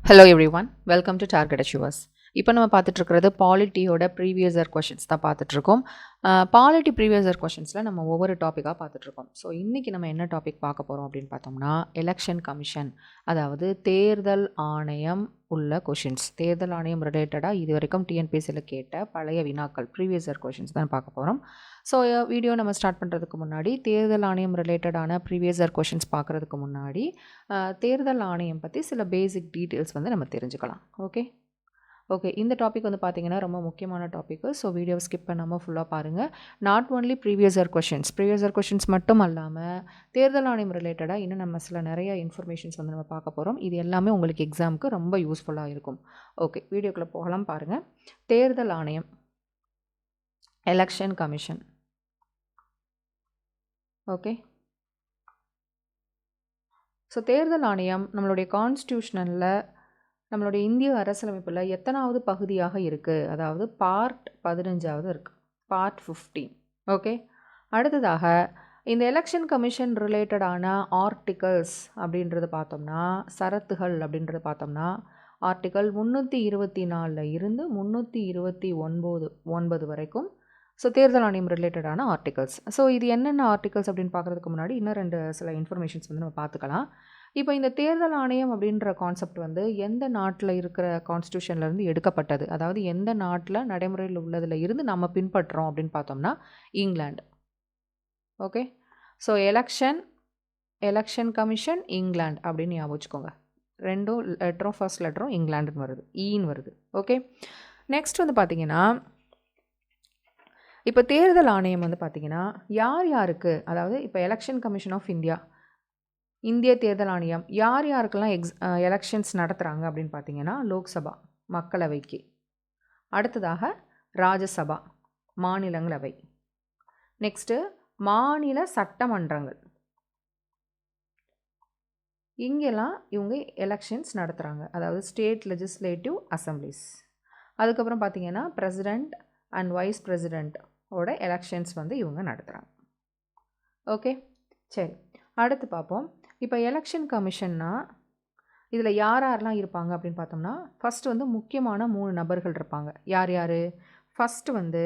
Hello everyone, welcome to Target Achievers. இப்போ நம்ம பார்த்துட்டு இருக்கிறது பாலிட்டியோட ப்ரீவியஸ் இயர் கொஷின்ஸ் தான் பார்த்துட்ருக்கோம். பாலிட்டி ப்ரீவியஸ் இயர் கொஷின்ஸில் நம்ம ஒவ்வொரு டாப்பிக்காக பார்த்துட்ருக்கோம். ஸோ இன்றைக்கி நம்ம என்ன டாபிக் பார்க்க போகிறோம் அப்படின்னு பார்த்தோம்னா எலெக்ஷன் கமிஷன், அதாவது தேர்தல் ஆணையம் உள்ள கொஷின்ஸ். தேர்தல் ஆணையம் ரிலேட்டடாக இது வரைக்கும் டிஎன்பிஎஸ்சியில் கேட்ட பழைய வினாக்கள் ப்ரீவியஸ் இயர் கொஷின்ஸ் தான் பார்க்க போகிறோம். ஸோ வீடியோ நம்ம ஸ்டார்ட் பண்ணுறதுக்கு முன்னாடி தேர்தல் ஆணையம் ரிலேட்டடான ப்ரீவியஸ் இயர் கொஷின்ஸ் பார்க்குறதுக்கு முன்னாடி தேர்தல் ஆணையம் பற்றி சில பேசிக் டீட்டெயில்ஸ் வந்து நம்ம தெரிஞ்சுக்கலாம். ஓகே, இந்த டாபிக் வந்து பார்த்திங்கன்னா ரொம்ப முக்கியமான டாப்பிக்கு. ஸோ வீடியோவை ஸ்கிப் பண்ணாமல் ஃபுல்லாக பாருங்கள். Not only previous year questions மட்டும் இல்லாமல் தேர்தல் ஆணையம் ரிலேட்டடாக இன்னும் நம்ம சில நிறைய இன்ஃபர்மேஷன்ஸ் வந்து நம்ம பார்க்க போகிறோம். இது எல்லாமே உங்களுக்கு எக்ஸாமுக்கு ரொம்ப யூஸ்ஃபுல்லாக இருக்கும். ஓகே, வீடியோக்குள்ளே போகலாம் பாருங்கள். தேர்தல் ஆணையம், எலெக்ஷன் கமிஷன். ஓகே, ஸோ தேர்தல் ஆணையம் நம்மளுடைய கான்ஸ்டியூஷனில், நம்மளுடைய இந்திய அரசியலமைப்பில் எத்தனாவது பகுதியாக இருக்குது, அதாவது பார்ட் 15வது இருக்குது, பார்ட் 15. ஓகே, அடுத்ததாக இந்த எலெக்ஷன் கமிஷன் ரிலேட்டடான ஆர்டிகல்ஸ் அப்படின்றது பார்த்தோம்னா, சரத்துகள் அப்படின்றது பார்த்தோம்னா, ஆர்டிகல் 324 இருந்து 329 வரைக்கும். ஸோ தேர்தல் ஆணையம் ரிலேட்டடான ஆர்டிகல்ஸ். ஸோ இது என்னென்ன ஆர்டிகல்ஸ் அப்படின்னு பார்க்குறதுக்கு முன்னாடி இன்னும் சில இன்ஃபர்மேஷன்ஸ் வந்து நம்ம பார்த்துக்கலாம். இப்போ இந்த தேர்தல் ஆணையம் அப்படின்ற கான்செப்ட் வந்து எந்த நாட்டில் இருக்கிற கான்ஸ்டியூஷன்லேருந்து எடுக்கப்பட்டது, அதாவது எந்த நாட்டில் நடைமுறையில் உள்ளதில் இருந்து நம்ம பின்பற்றுறோம் அப்படின்னு பார்த்தோம்னா England. Okay, so election commission England அப்படின்னு ஞாபகம் வச்சுக்கோங்க. ரெண்டும் லெட்டரும் ஃபர்ஸ்ட் லெட்டரும் இங்கிலாண்டுன்னு வருது, ஈன்னு வருது. ஓகே, நெக்ஸ்ட் வந்து பார்த்திங்கன்னா இப்போ தேர்தல் ஆணையம் வந்து பார்த்திங்கன்னா யார் யாருக்கு, அதாவது இப்போ எலெக்ஷன் கமிஷன் ஆஃப் இந்திய தேர்தல் ஆணையம் யார் யாருக்கெல்லாம் எலெக்ஷன்ஸ் நடத்துகிறாங்க அப்படின்னு பார்த்தீங்கன்னா, லோக்சபா மக்களவைக்கு, அடுத்ததாக ராஜ்யசபா மாநிலங்களவை, நெக்ஸ்ட்டு மாநில சட்டமன்றங்கள், இங்கெல்லாம் இவங்க எலெக்ஷன்ஸ் நடத்துகிறாங்க, அதாவது ஸ்டேட் லெஜிஸ்லேட்டிவ் அசம்பிளிஸ். அதுக்கப்புறம் பார்த்திங்கன்னா பிரசிடெண்ட் அண்ட் வைஸ் பிரசிடெண்ட்டோட எலெக்ஷன்ஸ் வந்து இவங்க நடத்துகிறாங்க. ஓகே, சரி, அடுத்து பார்ப்போம். இப்போ எலெக்ஷன் கமிஷன்னா இதில் யாரெல்லாம் இருப்பாங்க அப்படின்னு பார்த்தோம்னா, ஃபஸ்ட்டு வந்து முக்கியமான 3 நபர்கள் இருப்பாங்க. யார் யார்? ஃபஸ்ட்டு வந்து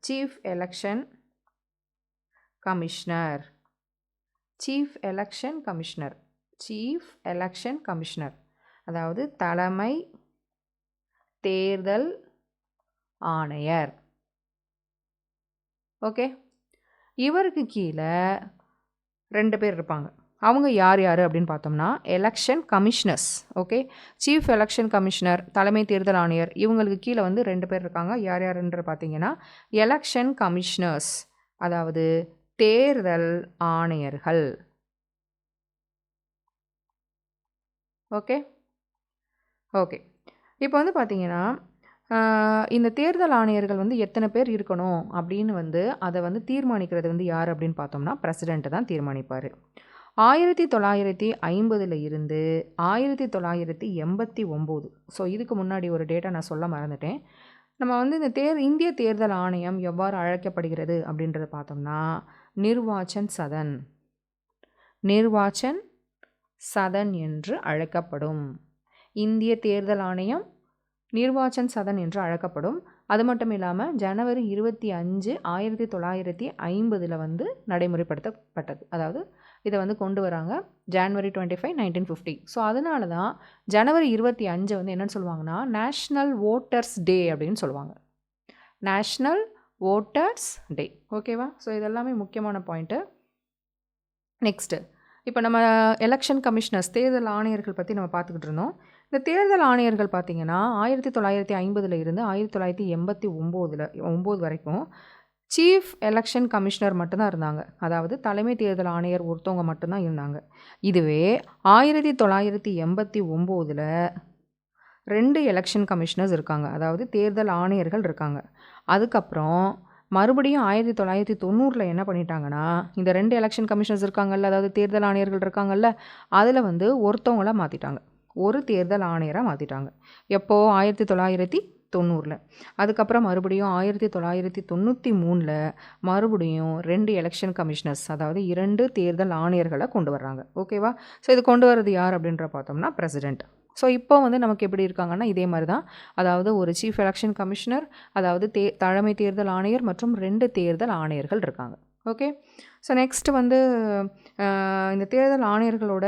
சீஃப் எலெக்ஷன் கமிஷனர், அதாவது தலைமை தேர்தல் ஆணையர். ஓகே, இவருக்கு கீழே 2 பேர் இருப்பாங்க. அவங்க யார் யார் அப்படின்னு பார்த்தோம்னா election commissioners. Okay, chief election commissioner, தலைமை தேர்தல் ஆணையர், இவங்களுக்கு கீழே வந்து 2 பேர் இருக்காங்க. யார் யாருன்ற பார்த்தீங்கன்னா எலெக்ஷன் கமிஷனர்ஸ், அதாவது தேர்தல் ஆணையர்கள். ஓகே, இப்போ வந்து பார்த்தீங்கன்னா இந்த தேர்தல் ஆணையர்கள் வந்து எத்தனை பேர் இருக்கணும் அப்படின்னு வந்து அதை வந்து தீர்மானிக்கிறது வந்து யார் அப்படின்னு பார்த்தோம்னா பிரசிடெண்ட்டு தான் தீர்மானிப்பார். 1950 இருந்து 1989, ஸோ இதுக்கு முன்னாடி ஒரு டேட்டா நான் சொல்ல மறந்துட்டேன். நம்ம வந்து இந்த இந்திய தேர்தல் ஆணையம் எவ்வாறு அழைக்கப்படுகிறது அப்படின்றத பார்த்தோம்னா நிர்வாச்சன் சதன் என்று அழைக்கப்படும். இந்திய தேர்தல் ஆணையம் நிர்வாச்சன் சதன் என்று அழைக்கப்படும். அது மட்டும் இல்லாமல் ஜனவரி 25, 1950 வந்து நடைமுறைப்படுத்தப்பட்டது. அதாவது இதை வந்து கொண்டு வராங்க ஜனவரி 25, 1950. ஸோ அதனால தான் ஜனவரி 25 வந்து என்னென்னு சொல்லுவாங்கன்னா நேஷ்னல் வோட்டர்ஸ் டே அப்படின்னு சொல்லுவாங்க. நேஷ்னல் வோட்டர்ஸ் டே. ஓகேவா? ஸோ இதெல்லாமே முக்கியமான பாயிண்ட்டு. நெக்ஸ்ட்டு இப்போ நம்ம எலெக்ஷன் கமிஷனர்ஸ், தேர்தல் ஆணையர்கள் பற்றி நம்ம பார்த்துக்கிட்டு இருந்தோம். இந்த தேர்தல் ஆணையர்கள் பார்த்திங்கன்னா 1950 இருந்து 1989 வரைக்கும் சீஃப் எலெக்ஷன் கமிஷனர் மட்டும்தான் இருந்தாங்க. அதாவது தலைமை தேர்தல் ஆணையர் ஒருத்தவங்க மட்டும்தான் இருந்தாங்க. இதுவே 1989 2 எலெக்ஷன் கமிஷனர்ஸ் இருக்காங்க, அதாவது தேர்தல் ஆணையர்கள் இருக்காங்க. அதுக்கப்புறம் மறுபடியும் 1990 என்ன பண்ணிட்டாங்கன்னா, இந்த 2 எலெக்ஷன் கமிஷனர்ஸ் இருக்காங்கல்ல, அதாவது தேர்தல் ஆணையர்கள் இருக்காங்கல்ல, அதில் வந்து ஒருத்தவங்கள மாற்றிட்டாங்க, ஒரு தேர்தல் ஆணையராக மாற்றிட்டாங்க. எப்போ? 1990. அதுக்கப்புறம் மறுபடியும் 1993 மறுபடியும் 2 எலெக்ஷன் கமிஷனர்ஸ், அதாவது 2 தேர்தல் ஆணையர்களை கொண்டு வர்றாங்க. ஓகேவா? ஸோ இது கொண்டு வர்றது யார் அப்படின்ற பார்த்தோம்னா பிரசிடெண்ட். ஸோ இப்போ வந்து நமக்கு எப்படி இருக்காங்கன்னா இதே மாதிரி தான், அதாவது ஒரு சீஃப் எலெக்ஷன் கமிஷனர், அதாவது தலைமை தேர்தல் ஆணையர் மற்றும் 2 தேர்தல் ஆணையர்கள் இருக்காங்க. ஓகே. ஸோ நெக்ஸ்ட் வந்து இந்த தேர்தல் ஆணையர்களோட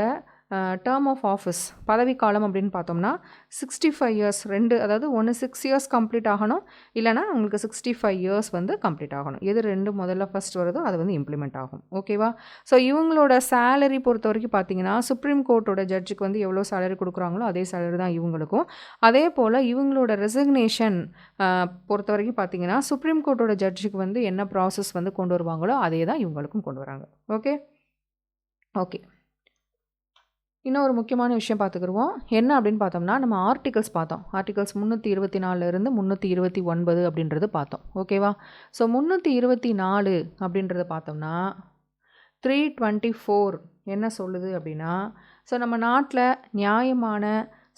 டேர்ம் ஆஃப் ஆஃபீஸ் பதவிக்காலம் அப்படின்னு பார்த்தோம்னா 65 இயர்ஸ், அதாவது ஒன்று 6 இயர்ஸ் கம்ப்ளீட் ஆகணும், இல்லைனா உங்களுக்கு 65 இயர்ஸ் வந்து கம்ப்ளீட் ஆகணும். எது 2 முதல்ல ஃபஸ்ட் வருதோ அது வந்து இம்ப்ளிமெண்ட் ஆகும். ஓகேவா? ஸோ இவங்களோட சேலரி பொறுத்த வரைக்கும் பார்த்தீங்கன்னா சுப்ரீம் கோர்ட்டோட ஜட்ஜுக்கு வந்து எவ்வளோ சேலரி கொடுக்குறாங்களோ அதே சேலரி தான் இவங்களுக்கும். அதே போல் இவங்களோட ரெசிக்னேஷன் பொறுத்த வரைக்கும் பார்த்தீங்கன்னா சுப்ரீம் கோர்ட்டோட ஜட்ஜுக்கு வந்து என்ன ப்ராசஸ் வந்து கொண்டு வருவாங்களோ அதே தான் இவங்களுக்கும் கொண்டு வராங்க. ஓகே. இன்னொரு முக்கியமான விஷயம் பார்த்துக்குருவோம். என்ன அப்படின்னு பார்த்தோம்னா, நம்ம ஆர்டிகல்ஸ் பார்த்தோம். ஆர்டிகல்ஸ் 324 329 அப்படின்றது பார்த்தோம். ஓகேவா? ஸோ 324 அப்படின்றத பார்த்தோம்னா 324 என்ன சொல்லுது அப்படின்னா, ஸோ நம்ம நாட்டில் நியாயமான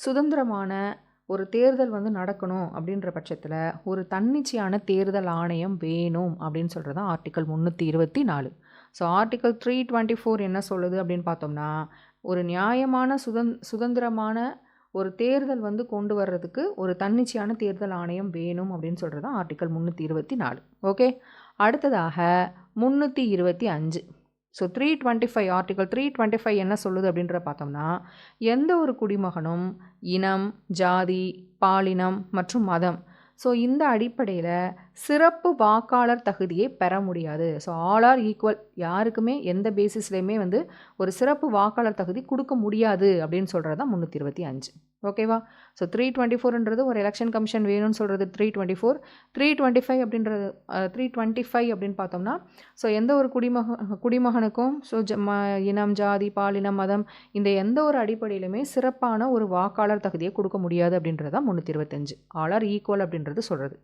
சுதந்திரமான ஒரு தேர்தல் வந்து நடக்கணும் அப்படின்ற பட்சத்தில் ஒரு தன்னிச்சையான தேர்தல் ஆணையம் வேணும் அப்படின்னு சொல்கிறது தான் ஆர்டிக்கல் 324. ஸோ ஆர்டிக்கல் 324 என்ன சொல்லுது அப்படின்னு பார்த்தோம்னா, ஒரு நியாயமான சுதந்திரமான ஒரு தேர்தல் வந்து கொண்டு வர்றதுக்கு ஒரு தன்னிச்சையான தேர்தல் ஆணையம் வேணும் அப்படின்னு சொல்கிறது தான் ஆர்டிக்கல் 324. ஓகே. அடுத்ததாக 325. ஸோ 325 ஆர்டிக்கல் 325 என்ன சொல்லுது அப்படின்ற பார்த்தோம்னா, எந்த ஒரு குடிமகனும் இனம், ஜாதி, பாலினம் மற்றும் மதம், ஸோ இந்த அடிப்படையில் சிறப்பு வாக்காளர் தகுதியை பெற முடியாது. ஸோ ஆல் ஆர் ஈக்குவல், யாருக்குமே எந்த பேசிஸ்லேயுமே வந்து ஒரு சிறப்பு வாக்காளர் தகுதி கொடுக்க முடியாது அப்படின்னு சொல்கிறது தான் 325. ஓகேவா? ஸோ 324ன்றது ஒரு எலெக்ஷன் கமிஷன் வேணும்னு சொல்கிறது 324. 325 அப்படின்றது 325 அப்படின்னு பார்த்தோம்னா, ஸோ எந்த ஒரு குடிமகனுக்கும் ஸோ இனம், ஜாதி, பாலினம், மதம் இந்த எந்த ஒரு அடிப்படையிலுமே சிறப்பான ஒரு வாக்காளர் தகுதியை கொடுக்க முடியாது அப்படின்றது தான் 325. ஆல் ஆர் ஈக்குவல் அப்படின்றது சொல்கிறது.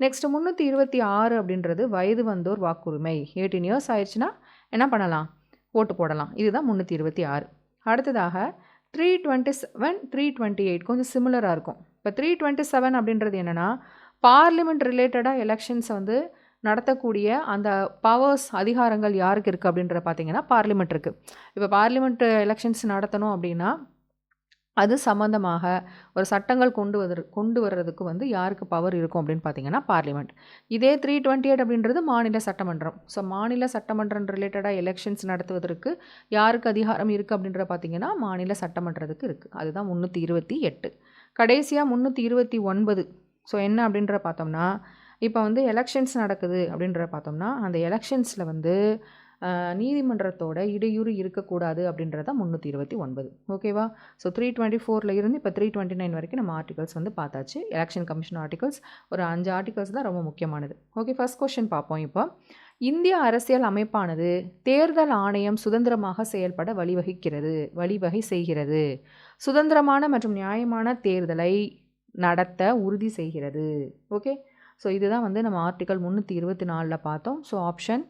நெக்ஸ்ட் 326 அப்படின்றது வயது வந்தோர் வாக்குரிமை. 18 இயர்ஸ் ஆயிடுச்சுன்னா என்ன பண்ணலாம்? ஓட்டு போடலாம். இதுதான் 326. அடுத்ததாக 327, 328 கொஞ்சம் சிமிலராக இருக்கும். இப்போ 327 அப்படின்றது என்னென்னா, பார்லிமெண்ட் ரிலேட்டடாக எலெக்ஷன்ஸை வந்து நடத்தக்கூடிய அந்த பவர்ஸ், அதிகாரங்கள் யாருக்கு இருக்குது அப்படின்றத பார்த்தீங்கன்னா பார்லிமெண்ட் இருக்குது. இப்போ பார்லிமெண்ட் எலெக்ஷன்ஸ் நடத்தணும் அப்படின்னா அது சம்மந்தமாக ஒரு சட்டங்கள் கொண்டு வர்றதுக்கு வந்து யாருக்கு பவர் இருக்கும் அப்படின்னு பார்த்தீங்கன்னா பார்லிமெண்ட். இதே 328 அப்படின்றது மாநில சட்டமன்றம். ஸோ மாநில சட்டமன்றம் ரிலேட்டடாக எலெக்ஷன்ஸ் நடத்துவதற்கு யாருக்கு அதிகாரம் இருக்குது அப்படின்றத பார்த்தீங்கன்னா மாநில சட்டமன்றத்துக்கு இருக்குது. அதுதான் 328. கடைசியாக 329. ஸோ என்ன அப்படின்ற பார்த்தோம்னா, இப்போ வந்து எலெக்ஷன்ஸ் நடக்குது அப்படின்ற பார்த்தோம்னா அந்த எலெக்ஷன்ஸில் வந்து நீதிமன்றத்தோட இடையூறு இருக்கக்கூடாது அப்படின்றத 329. ஓகேவா? ஸோ 324 இருந்து இப்போ 329 வரைக்கும் நம்ம ஆர்டிகல்ஸ் வந்து பார்த்தாச்சு. எலெக்ஷன் கமிஷன் ஆர்டிகல்ஸ் ஒரு 5 ஆர்டிகல்ஸ் தான் ரொம்ப முக்கியமானது. ஓகே. ஃபர்ஸ்ட் கொஸ்டின் பார்ப்போம். இப்போ இந்திய அரசியல் அமைப்பானது தேர்தல் ஆணையம் சுதந்திரமாக செயல்பட வழிவகை செய்கிறது. சுதந்திரமான மற்றும் நியாயமான தேர்தலை நடத்த உறுதி செய்கிறது. ஓகே. ஸோ இதுதான் வந்து நம்ம ஆர்டிகல் 324 பார்த்தோம். ஸோ ஆப்ஷன்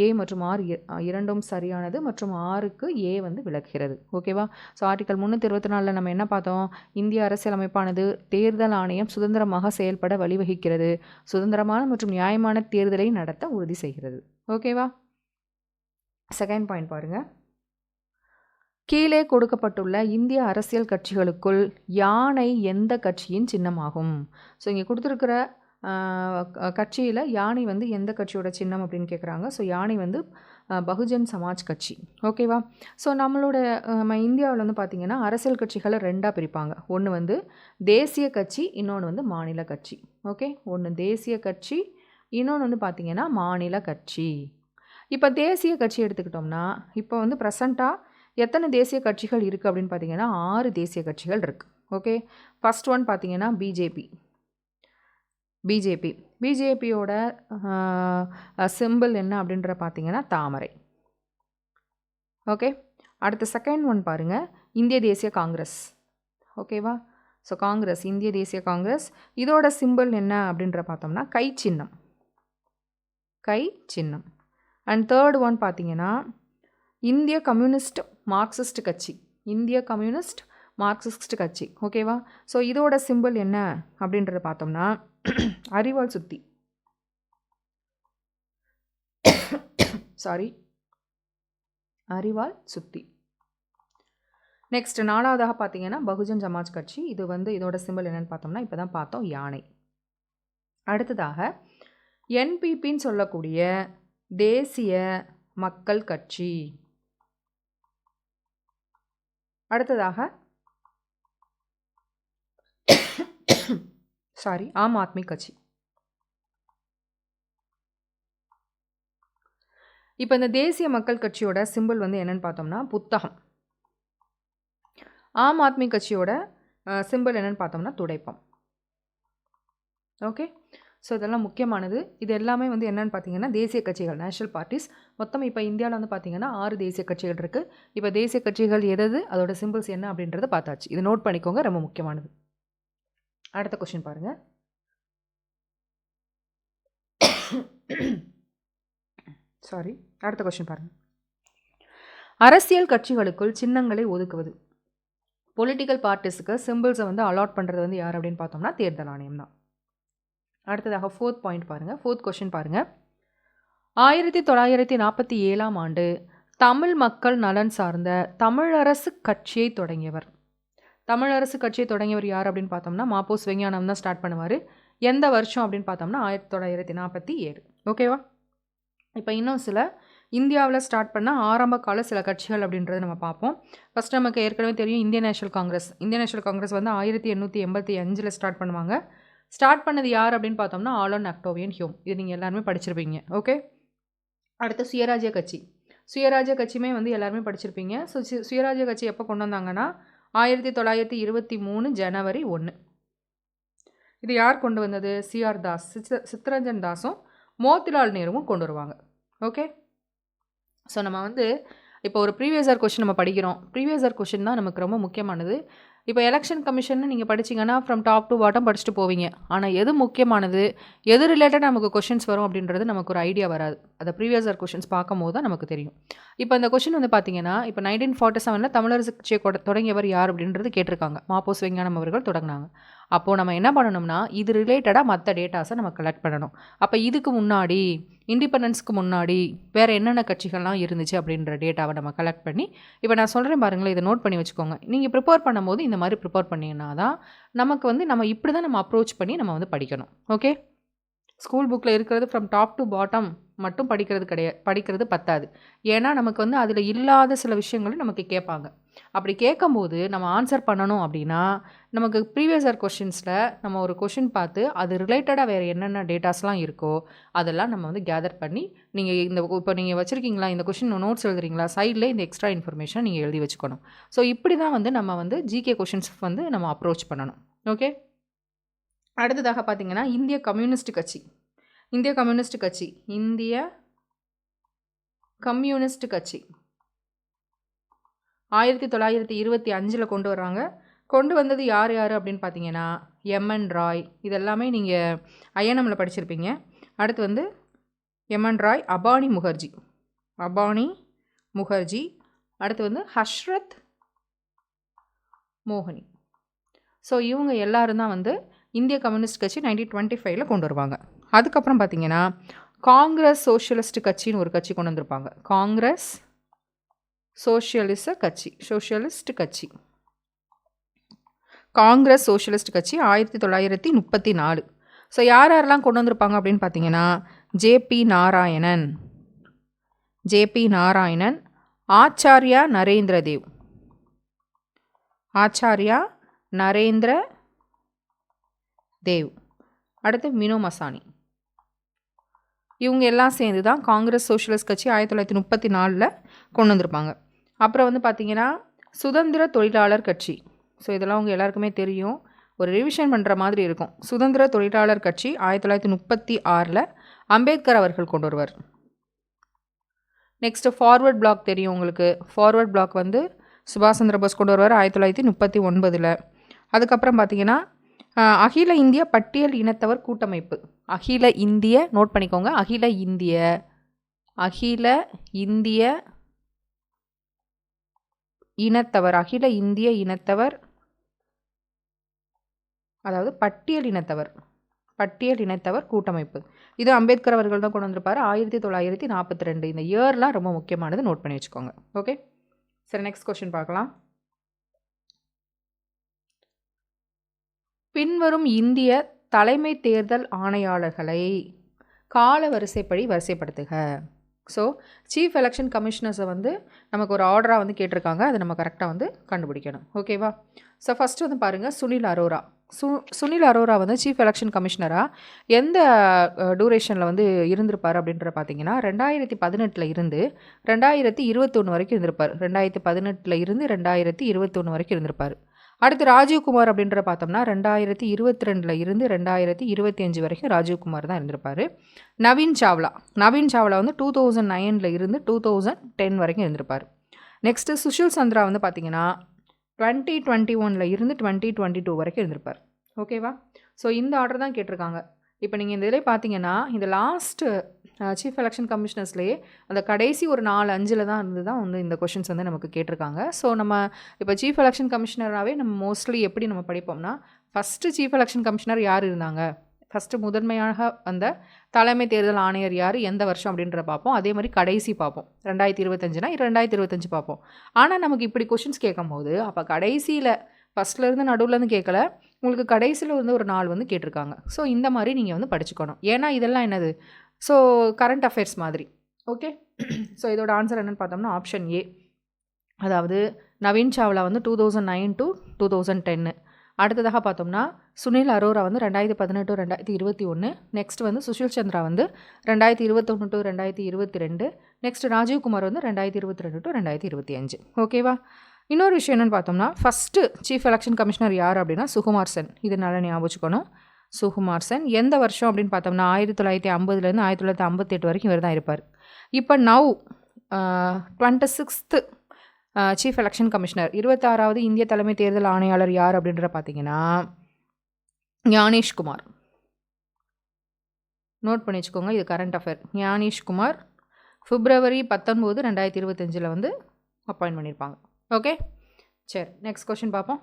ஏ மற்றும் ஆர் இரண்டும் சரியானது மற்றும் ஆருக்கு ஏ வந்து விளக்குகிறது. ஓகேவா? ஸோ ஆர்டிகல் 324 நம்ம என்ன பார்த்தோம்? இந்திய அரசியலமைப்பானது தேர்தல் ஆணையம் சுதந்திரமாக செயல்பட வழிவகுக்கிறது. சுதந்திரமான மற்றும் நியாயமான தேர்தலை நடத்த உறுதி செய்கிறது. ஓகேவா? செகண்ட் பாயிண்ட் பாருங்கள். கீழே கொடுக்கப்பட்டுள்ள இந்திய அரசியல் கட்சிகளுக்குள் யானை எந்த கட்சியின் சின்னமாகும்? ஸோ இங்கே கொடுத்துருக்கிற கட்சியில் யானை வந்து எந்த கட்சியோட சின்னம் அப்படின்னு கேட்குறாங்க. ஸோ யானை வந்து பகுஜன் சமாஜ் கட்சி. ஓகேவா? ஸோ நம்ம இந்தியாவில் வந்து பார்த்திங்கன்னா அரசியல் கட்சிகளை 2ஆக பிரிப்பாங்க. ஒன்று வந்து தேசிய கட்சி, இன்னொன்று வந்து மாநில கட்சி. ஓகே. ஒன்று தேசிய கட்சி, இன்னொன்று வந்து பார்த்திங்கன்னா மாநில கட்சி. இப்போ தேசிய கட்சி எடுத்துக்கிட்டோம்னா இப்போ வந்து ப்ரெசண்ட்டாக எத்தனை தேசிய கட்சிகள் இருக்குது அப்படின்னு பார்த்தீங்கன்னா 6 தேசிய கட்சிகள் இருக்குது. ஓகே. ஃபர்ஸ்ட் ஒன் பார்த்தீங்கன்னா பிஜேபியோட சிம்பிள் என்ன அப்படின்ற பார்த்தீங்கன்னா தாமரை. ஓகே. அடுத்த செகண்ட் ஒன் பாருங்கள், இந்திய தேசிய காங்கிரஸ். ஓகேவா? ஸோ காங்கிரஸ், இந்திய தேசிய காங்கிரஸ், இதோட சிம்பிள் என்ன அப்படின்ற பார்த்தோம்னா கை சின்னம். அண்ட் தேர்ட் ஒன் பார்த்தீங்கன்னா இந்திய கம்யூனிஸ்ட் மார்க்சிஸ்ட் கட்சி. ஓகேவா? ஸோ இதோட சிம்பிள் என்ன அப்படின்றத பார்த்தோம்னா அரிவாள் சுத்தி. நெக்ஸ்ட் 4வதாக பார்த்தீங்கன்னா பகுஜன் சமாஜ் கட்சி. இது வந்து இதோட சிம்பிள் என்னன்னு பார்த்தோம்னா இப்போ தான் பார்த்தோம், யானை. அடுத்ததாக என்பிபின்னு சொல்லக்கூடிய தேசிய மக்கள் கட்சி. அடுத்ததாக ஆம் ஆத்மி கட்சி. இப்போ இந்த தேசிய மக்கள் கட்சியோட சிம்பிள் வந்து என்னன்னு பார்த்தோம்னா புத்தகம். ஆம் ஆத்மி கட்சியோட சிம்பிள் என்னன்னு பார்த்தோம்னா துடைப்பம். ஓகே, ஸோ இதெல்லாம் முக்கியமானது. இது எல்லாமே வந்து என்னென்னு பார்த்தீங்கன்னா தேசிய கட்சிகள், நேஷனல் பார்ட்டிஸ். மொத்தம் இப்போ இந்தியாவில் வந்து பார்த்தீங்கன்னா 6 தேசிய கட்சிகள் இருக்குது. இப்போ தேசிய கட்சிகள் எது, அதோட சிம்பிள்ஸ் என்ன அப்படின்றத பார்த்தாச்சு. இது நோட் பண்ணிக்கோங்க, ரொம்ப முக்கியமானது. அடுத்த கொஸ்டின் பாருங்கள். அடுத்த கொஸ்டின் பாருங்கள். அரசியல் கட்சிகளுக்குள் சின்னங்களை ஒதுக்குவது. பொலிட்டிக்கல் பார்ட்டிஸுக்கு சிம்பிள்ஸை வந்து அலாட் பண்ணுறது வந்து யார் அப்படின்னு பார்த்தோம்னா தேர்தல் ஆணையம் தான். அடுத்ததாக 4th பாயிண்ட் பாருங்கள், 4th கொஸ்டின் பாருங்கள். 1947ஆம் ஆண்டு தமிழ் மக்கள் நலன் சார்ந்த தமிழரசு கட்சியை தொடங்கியவர். தமிழரசு கட்சியை தொடங்கியவர் யார் அப்படின்னு பார்த்தோம்னா மாப்போ சிவஞானம் தான் ஸ்டார்ட் பண்ணுவார். எந்த வருஷம் அப்படின்னு பார்த்தோம்னா 1947. ஓகேவா? இப்போ இன்னும் சில இந்தியாவில் ஸ்டார்ட் பண்ண ஆரம்ப கால சில கட்சிகள் அப்படின்றத நம்ம பார்ப்போம். ஃபஸ்ட் நமக்கு ஏற்கனவே தெரியும் Indian national Congress. Indian national Congress வந்து 1885 ஸ்டார்ட் பண்ணுவாங்க. ஸ்டார்ட் பண்ணது யார் அப்படின்னு பார்த்தோம்னா ஆலன் அக்டோவியன் ஹியூம். இது நீங்கள் எல்லாருமே படிச்சிருப்பீங்க. ஓகே, அடுத்து சுயராஜ்ய கட்சி. சுயராஜ்ய கட்சியுமே வந்து எல்லாருமே படிச்சிருப்பீங்க. ஸோ சுயராஜ்ய கட்சி எப்போ கொண்டு வந்தாங்கன்னா 1923 ஜனவரி 1. இது யார் கொண்டு வந்தது? சிஆர் தாஸ், சித்தரஞ்சன் தாஸும் மோத்திலால் நேருவும் கொண்டு வருவாங்க. ஓகே, ஸோ நம்ம வந்து இப்போ ஒரு ப்ரீவியஸ் இயர் கொஷின் நம்ம படிக்கிறோம். ப்ரீவியஸ் இயர் கொஷின் தான் நமக்கு ரொம்ப முக்கியமானது. இப்போ எலெக்ஷன் கமிஷன் நீங்கள் படிச்சிங்கன்னா ஃப்ரம் டாப் டு பாட்டம் படிச்சுட்டு போவீங்க. ஆனால் எது முக்கியமானது, எது ரிலேட்டட் நமக்கு கொஷின்ஸ் வரும் அப்படின்றது நமக்கு ஒரு ஐடியா வராது. அதை ப்ரீவியஸ் இயர் கொஷின்ஸ் பார்க்கும்போது தான் நமக்கு தெரியும். இப்போ இந்த கொஷின் வந்து பார்த்தீங்கன்னா இப்போ 1947 தமிழரசு கட்சியை தொடங்கியவர் யார் அப்படின்றது கேட்டிருக்காங்க. மாப்போ சிவஞானம் அவர்கள் தொடங்கினாங்க. அப்போது நம்ம என்ன பண்ணணும்னா இது ரிலேட்டடாக மற்ற டேட்டாஸை நம்ம கலெக்ட் பண்ணணும். அப்போ இதுக்கு முன்னாடி இண்டிபெண்டன்ஸ்க்கு முன்னாடி வேறு என்னென்ன கட்சிகள்லாம் இருந்துச்சு அப்படின்ற டேட்டாவை நம்ம கலெக்ட் பண்ணி இப்போ நான் சொல்கிறேன் பாருங்களேன், இதை நோட் பண்ணி வச்சுக்கோங்க. நீங்கள் ப்ரிப்பேர் பண்ணும்போது இந்த மாதிரி ப்ரிப்பேர் பண்ணிங்கன்னா தான் நமக்கு வந்து நம்ம இப்படி தான் நம்ம அப்ரோச் பண்ணி நம்ம வந்து படிக்கணும். ஓகே, ஸ்கூல் புக்கில் இருக்கிறது ஃப்ரம் டாப் டு பாட்டம் மட்டும் படிக்கிறது பத்தாது. ஏன்னா நமக்கு வந்து அதில் இல்லாத சில விஷயங்களும் நமக்கு கேட்பாங்க. அப்படி கேட்கும்போது நம்ம ஆன்சர் பண்ணணும் அப்படின்னா நமக்கு ப்ரீவியஸ் இயர் கொஷின்ஸில் நம்ம ஒரு கொஷின் பார்த்து அது ரிலேட்டடாக வேறு என்னென்ன டேட்டாஸ்லாம் இருக்கோ அதெல்லாம் நம்ம வந்து கேதர் பண்ணி நீங்கள் இப்போ நீங்கள் வச்சுருக்கீங்களா இந்த கொஷின் நோட்ஸ் எழுதுறீங்களா, சைடில் இந்த எக்ஸ்ட்ரா இன்ஃபர்மேஷன் நீங்கள் எழுதி வச்சுக்கணும். ஸோ இப்படி தான் வந்து நம்ம வந்து ஜிகே கொஷின்ஸ் வந்து நம்ம அப்ரோச் பண்ணணும். ஓகே, அடுத்ததாக பார்த்தீங்கன்னா இந்திய கம்யூனிஸ்ட் கட்சி. இந்திய கம்யூனிஸ்ட் கட்சி 1925 கொண்டு வர்றாங்க. கொண்டு வந்தது யார் அப்படின்னு பார்த்தீங்கன்னா எம்என் ராய். இதெல்லாமே நீங்கள் ஐஎன்எம்மில் படிச்சிருப்பீங்க. அடுத்து வந்து எம்என் ராய், அபானி முகர்ஜி, அடுத்து வந்து ஹஷ்ரத் மோஹனி. ஸோ இவங்க எல்லாரும் தான் வந்து இந்திய கம்யூனிஸ்ட் கட்சி 1925 கொண்டு வருவாங்க. அதுக்கப்புறம் பார்த்தீங்கன்னா காங்கிரஸ் சோஷியலிஸ்ட் கட்சின்னு ஒரு கட்சி கொண்டு வந்திருப்பாங்க. காங்கிரஸ் சோஷியலிஸ்ட் கட்சி காங்கிரஸ் சோஷியலிஸ்ட் கட்சி 1934. ஸோ யாரெல்லாம் கொண்டு வந்திருப்பாங்க அப்படின்னு பார்த்தீங்கன்னா ஜேபி நாராயணன், ஆச்சாரியா நரேந்திர தேவ், அடுத்து மினோ மசானி. இவங்க எல்லாம் சேர்ந்து தான் காங்கிரஸ் சோஷியலிஸ்ட் கட்சி 1934 கொண்டு வந்திருப்பாங்க. அப்புறம் வந்து பார்த்திங்கன்னா சுதந்திர தொழிலாளர் கட்சி. ஸோ இதெல்லாம் அவங்க எல்லாருக்குமே தெரியும், ஒரு ரிவிஷன் பண்ணுற மாதிரி இருக்கும். சுதந்திர தொழிலாளர் கட்சி 1936 அம்பேத்கர் அவர்கள் கொண்டு வருவார். நெக்ஸ்ட்டு ஃபார்வர்ட் பிளாக் தெரியும் உங்களுக்கு. ஃபார்வர்ட் பிளாக் வந்து சுபாஷ் சந்திர போஸ் கொண்டு வருவார் 1939. அதுக்கப்புறம் பார்த்திங்கன்னா அகில இந்திய பட்டியல் இனத்தவர் கூட்டமைப்பு. அகில இந்திய நோட் பண்ணிக்கோங்க, அகில இந்திய இனத்தவர் அதாவது பட்டியல் இனத்தவர் கூட்டமைப்பு. இது அம்பேத்கர் அவர்கள் தான் கொண்டு வந்திருப்பார் 1942. இந்த இயர்லாம் ரொம்ப முக்கியமானது, நோட் பண்ணி வச்சுக்கோங்க. ஓகே, சரி நெக்ஸ்ட் கொஸ்டின் பார்க்கலாம். பின்வரும் இந்திய தலைமை தேர்தல் ஆணையாளர்களை கால வரிசைப்படி வரிசைப்படுத்துக. ஸோ சீஃப் எலெக்ஷன் கமிஷனர்ஸை வந்து நமக்கு ஒரு ஆர்டராக வந்து கேட்டிருக்காங்க, அதை நம்ம கரெக்டாக வந்து கண்டுபிடிக்கணும். ஓகேவா? ஸோ ஃபஸ்ட்டு வந்து பாருங்கள், சுனில் அரோரா. சுனில் அரோரா வந்து சீஃப் எலெக்ஷன் கமிஷனராக எந்த டூரேஷனில் வந்து இருந்திருப்பார் அப்படின்ற பார்த்தீங்கன்னா 2018 இருந்து 2021 வரைக்கும் இருந்திருப்பார். 2018 இருந்து 2021 வரைக்கும் இருந்திருப்பார். அடுத்து ராஜீவ்குமார் அப்படின்ற பார்த்தோம்னா 2022 இருந்து 2025 வரைக்கும் ராஜீவ்குமார் தான் இருந்திருப்பார். நவீன் சாவ்லா வந்து 2009 இருந்து 2010 வரைக்கும் இருந்திருப்பார். நெக்ஸ்ட்டு சுஷில் சந்திரா வந்து பார்த்திங்கன்னா 2021 இருந்து 2022 வரைக்கும் இருந்திருப்பார். ஓகேவா? ஸோ இந்த ஆர்டர் தான் கேட்டிருக்காங்க. இப்போ நீங்கள் இந்த இதில் பார்த்தீங்கன்னா இந்த லாஸ்ட்டு சீஃப் எலெக்ஷன் கமிஷனர்ஸ்லேயே அந்த கடைசி ஒரு 4-5 தான் இருந்து தான் வந்து இந்த கொஷின்ஸ் வந்து நமக்கு கேட்டிருக்காங்க. ஸோ நம்ம இப்போ சீஃப் எலெக்ஷன் கமிஷனராகவே நம்ம மோஸ்ட்லி எப்படி நம்ம படிப்போம்னா, ஃபஸ்ட்டு சீஃப் எலெக்ஷன் கமிஷனர் யார் இருந்தாங்க, ஃபஸ்ட்டு முதன்மையாக வந்த தலைமை தேர்தல் ஆணையர் யார், எந்த வருஷம் அப்படின்ற பார்ப்போம். அதே மாதிரி கடைசி பார்ப்போம். 2025னா 2025 பார்ப்போம். ஆனால் நமக்கு இப்படி கொஷின்ஸ் கேட்கும்போது அப்போ கடைசியில் ஃபஸ்ட்லேருந்து நடுவுலேருந்து கேட்கல, உங்களுக்கு கடைசியில் வந்து ஒரு 4 வந்து கேட்டிருக்காங்க. ஸோ இந்த மாதிரி நீங்கள் வந்து படிச்சுக்கணும். ஏன்னா இதெல்லாம் என்னது, ஸோ கரண்ட் அஃபேர்ஸ் மாதிரி. ஓகே, ஸோ இதோட ஆன்சர் என்னென்னு பார்த்தோம்னா ஆப்ஷன் ஏ, அதாவது நவீன் சாவ்லா வந்து 2009 to 2010. அடுத்ததாக பார்த்தோம்னா சுனில் அரோரா வந்து 2018 to 2021. நெக்ஸ்ட் வந்து சுஷில் சந்திரா வந்து 2021 to 2022. நெக்ஸ்ட் ராஜீவ்குமார் வந்து 2022 to 2025. ஓகேவா? இன்னொரு விஷயம் என்னென்னு பார்த்தோம்னா, ஃபஸ்ட்டு சீஃப் எலெக்ஷன் கமிஷனர் யார் அப்படின்னா சுகுமார் சென். இது நல்லா ஞாபகம் வச்சுக்கணும். சுகுமார் சென் எந்த வருஷம் அப்படின்னு பார்த்தோம்னா 1950 1958 வரைக்கும் இவர் தான் இருப்பார். இப்போ now 26th chief election commissioner 26வது இந்திய தலைமை தேர்தல் ஆணையாளர் யார் அப்படின்ற பார்த்தீங்கன்னா ஞானேஷ்குமார். நோட் பண்ணி வச்சுக்கோங்க, இது கரண்ட் அஃபேர். ஞானேஷ்குமார் February 19, 2025 வந்து அப்பாயின்ட் பண்ணியிருப்பாங்க. ஓகே, சரி, நெக்ஸ்ட் கொஸ்டின் பார்ப்போம்.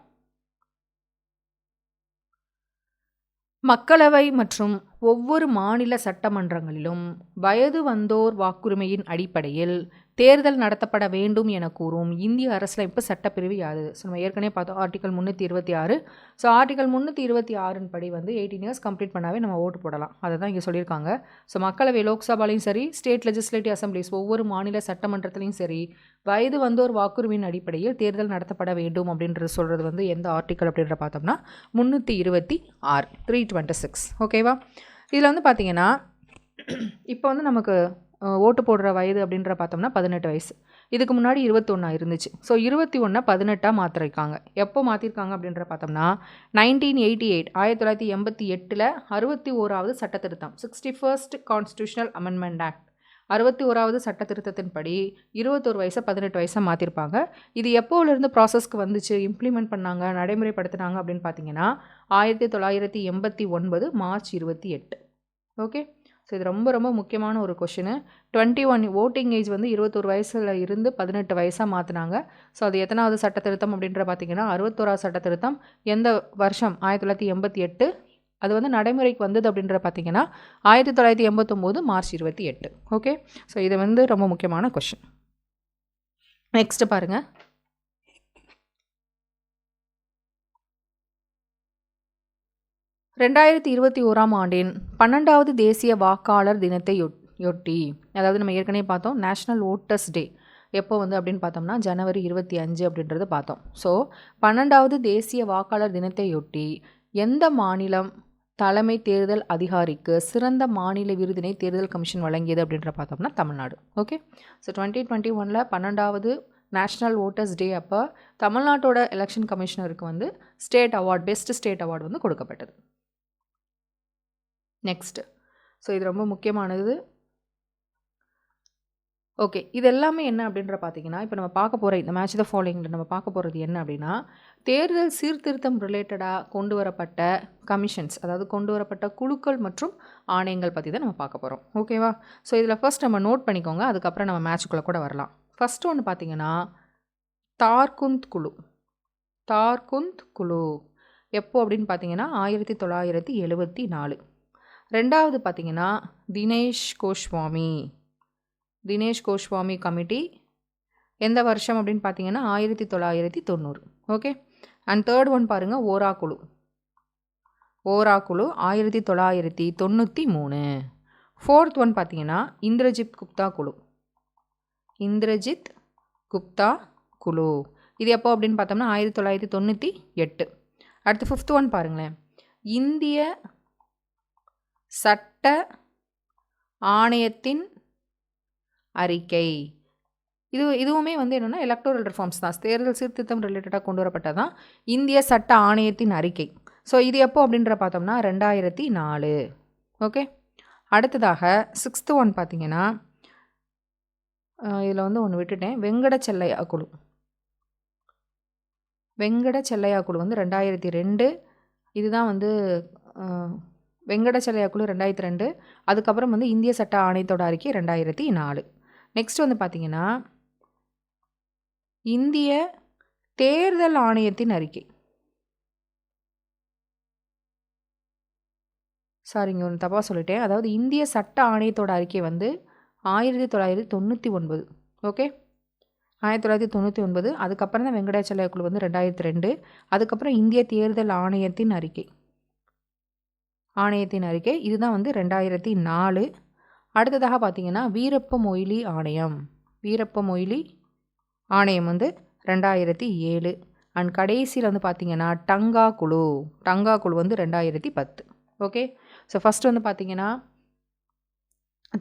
மக்களவை மற்றும் ஒவ்வொரு மாநில சட்டமன்றங்களிலும் வயது வந்தோர் வாக்குரிமையின் அடிப்படையில் தேர்தல் நடத்தப்பட வேண்டும் என கூறும் இந்திய அரசியலமைப்பு சட்டப்பிரிவு யாது? ஸோ நம்ம ஏற்கனவே பார்த்தோம் ஆர்டிகல் 326. ஸோ ஆர்டிகல் 326 படி வந்து 18 இயர்ஸ் கம்ப்ளீட் பண்ணாவே நம்ம ஓட்டு போடலாம். அதை தான் இங்கே சொல்லியிருக்காங்க. ஸோ மக்களவை லோக்சபாலையும் சரி, ஸ்டேட் லெஜிஸ்லேட்டிவ் அசம்பிளிஸ் ஒவ்வொரு மாநில சட்டமன்றத்திலையும் சரி, வயது வந்தோர் வாக்குரிமையின் அடிப்படையில் தேர்தல் நடத்தப்பட வேண்டும் அப்படின்றது சொல்கிறது வந்து எந்த ஆர்டிக்கல் அப்படின்ற பார்த்தோம்னா 326 326. ஓகேவா? இதில் வந்து பார்த்தீங்கன்னா இப்போ வந்து நமக்கு ஓட்டு போடுற வயது அப்படின்ற பார்த்தோம்னா 18 வயசு. இதுக்கு முன்னாடி 21 இருந்துச்சு. ஸோ 21 18 மாற்றிருக்காங்க. எப்போ மாற்றிருக்காங்க அப்படின்ற பார்த்தோம்னா 1988 1988 61வது சட்ட திருத்தம் 61st கான்ஸ்டியூஷனல் அமெண்ட்மெண்ட் ஆக்ட் 61வது சட்ட திருத்தத்தின்படி 21 வயசை 18 வயசாக மாற்றிருப்பாங்க. இது எப்போலேருந்து ப்ராசஸ்க்கு வந்துச்சு, இம்ப்ளிமெண்ட் பண்ணாங்க, நடைமுறைப்படுத்தினாங்க அப்படின்னு பார்த்தீங்கன்னா 1989 மார்ச் 28. ஓகே, ஸோ இது ரொம்ப ரொம்ப முக்கியமான ஒரு கொஷினு. 21 ஓட்டிங் ஏஜ் வந்து 21 வயசில் இருந்து 18 வயசாக மாற்றினாங்க. ஸோ அது எத்தனாவது சட்ட திருத்தம் அப்படின்ற பார்த்தீங்கன்னா 61வது சட்ட திருத்தம். எந்த வருஷம்? 1988. அது வந்து நடைமுறைக்கு வந்தது அப்படின்ற பார்த்தீங்கன்னா 1989 மார்ச் 28. ஓகே, ஸோ இது வந்து ரொம்ப முக்கியமான கொஷின். நெக்ஸ்ட்டு பாருங்கள். ரெண்டாயிரத்தி 21ஆம் ஆண்டின் 12வது தேசிய வாக்காளர் தினத்தை ஒட்டி, அதாவது நம்ம ஏற்கனவே பார்த்தோம் நேஷ்னல் ஓட்டர்ஸ் டே எப்போ வந்து அப்படின்னு பார்த்தோம்னா ஜனவரி 25 அப்படின்றத பார்த்தோம். ஸோ 12வது தேசிய வாக்காளர் தினத்தையொட்டி எந்த மாநிலம் தலைமை தேர்தல் அதிகாரிக்கு சிறந்த மாநில விருதினை தேர்தல் கமிஷன் வழங்கியது அப்படின்ற பார்த்தோம்னா தமிழ்நாடு. ஓகே, ஸோ 2021 12வது நேஷ்னல் ஓட்டர்ஸ் டே அப்போ தமிழ்நாட்டோட எலெக்ஷன் கமிஷனருக்கு வந்து state award, best state award வந்து கொடுக்கப்பட்டது. நெக்ஸ்ட்டு, ஸோ இது ரொம்ப முக்கியமானது. ஓகே, இது எல்லாமே என்ன அப்படின்ற பார்த்தீங்கன்னா இப்போ நம்ம பார்க்க போகிற இந்த மேட்ச் த ஃபாலோயிங்கில் நம்ம பார்க்க போகிறது என்ன அப்படின்னா தேர்தல் சீர்திருத்தம் ரிலேட்டடாக கொண்டு வரப்பட்ட கமிஷன்ஸ், அதாவது கொண்டு வரப்பட்ட குழுக்கள் மற்றும் ஆணையங்கள் பற்றி தான் நம்ம பார்க்க போகிறோம். ஓகேவா? ஸோ இதில் ஃபர்ஸ்ட் நம்ம நோட் பண்ணிக்கோங்க, அதுக்கப்புறம் நம்ம மேட்சுக்குள்ளே கூட வரலாம். ஃபஸ்ட்டு ஒன்று பார்த்தீங்கன்னா தார்குந்த் குழு எப்போ அப்படின்னு பார்த்தீங்கன்னா 1974. ரெண்டாவது பார்த்தீங்கன்னா தினேஷ் கோஸ்வாமி கமிட்டி எந்த வருஷம் அப்படின்னு பார்த்தீங்கன்னா 1990. ஓகே, அண்ட் தேர்ட் ஒன் பாருங்கள் ஓரா குழு. ஓராக்குழு 1993. ஃபோர்த் ஒன் பார்த்தீங்கன்னா இந்திரஜித் குப்தா குழு. இந்திரஜித் குப்தா குழு இது எப்போ அப்படின்னு பார்த்தோம்னா 1998. அடுத்து ஃபிஃப்த் ஒன் பாருங்களேன், இந்திய சட்ட ஆணையத்தின் அறிக்கை. இதுவுமே வந்து என்னென்னா எலக்டோரல் ரிஃபார்ம்ஸ் தான், தேர்தல் சீர்திருத்தம் ரிலேட்டடாக கொண்டு வரப்பட்டதான் இந்திய சட்ட ஆணையத்தின் அறிக்கை. ஸோ இது எப்போ அப்படின்ற பார்த்தோம்னா 2004. ஓகே. அடுத்ததாக சிக்ஸ்த்து ஒன் பார்த்தீங்கன்னா இதில் வந்து ஒன்று விட்டுட்டேன், வெங்கட செல்லையா குழு. வெங்கட செல்லையா குழு வந்து 2002. இதுதான் வந்து வெங்கட செல்லையா குழு 2002. அதுக்கப்புறம் வந்து இந்திய சட்ட ஆணையத்தோட அறிக்கை 2004. நெக்ஸ்ட் வந்து பார்த்தீங்கன்னா இந்திய தேர்தல் ஆணையத்தின் அறிக்கை. சாரிங்க, ஒன்று தப்பாக சொல்லிட்டேன். அதாவது இந்திய சட்ட ஆணையத்தோட அறிக்கை வந்து 1999. ஓகே, 1999. அதுக்கப்புறம் தான் வெங்கடாச்சலயா குழு வந்து 2002. அதுக்கப்புறம் இந்திய தேர்தல் ஆணையத்தின் அறிக்கை இதுதான் வந்து 2004. அடுத்ததாக பார்த்தீங்கன்னா வீரப்ப மொய்லி ஆணையம் வந்து 2007. அண்ட் கடைசியில் வந்து பார்த்தீங்கன்னா டங்கா குழு வந்து 2010. ஓகே. ஸோ ஃபஸ்ட்டு வந்து பார்த்தீங்கன்னா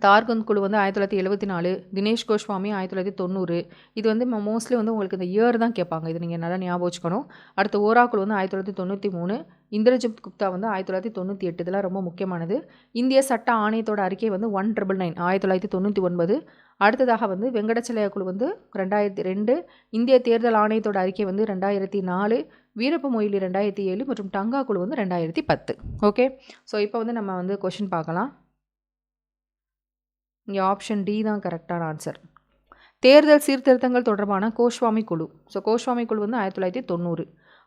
தார்கந்த் குழு வந்து 1974, தினேஷ் கோஸ்வாமி 1990. இது வந்து மோஸ்ட்லி வந்து உங்களுக்கு இந்த இயர் தான் கேட்பாங்க, இது நீங்கள் நல்லா ஞாபகம் வச்சுக்கணும். அடுத்து ஓரா குழு வந்து 1993, இந்திரஜித் குப்தா வந்து 1998. இதெல்லாம் ரொம்ப முக்கியமானது. இந்திய சட்ட ஆணையத்தோட அறிக்கை வந்து 1999 1999. அடுத்ததாக வந்து வெங்கடாச்சலயா குழு வந்து 2002, இந்திய தேர்தல் ஆணையத்தோட அறிக்கை வந்து 2004, வீரப்ப மொய்லி 2007 மற்றும் டங்கா குழு வந்து 2010. ஓகே. ஸோ இப்போ வந்து நம்ம வந்து கொஷின் பார்க்கலாம். இங்கே ஆப்ஷன் டி தான் கரெக்டான ஆன்சர். தேர்தல் சீர்திருத்தங்கள் தொடர்பான கோஸ்வாமி குழு. ஸோ கோஸ்வாமி குழு வந்து 1990.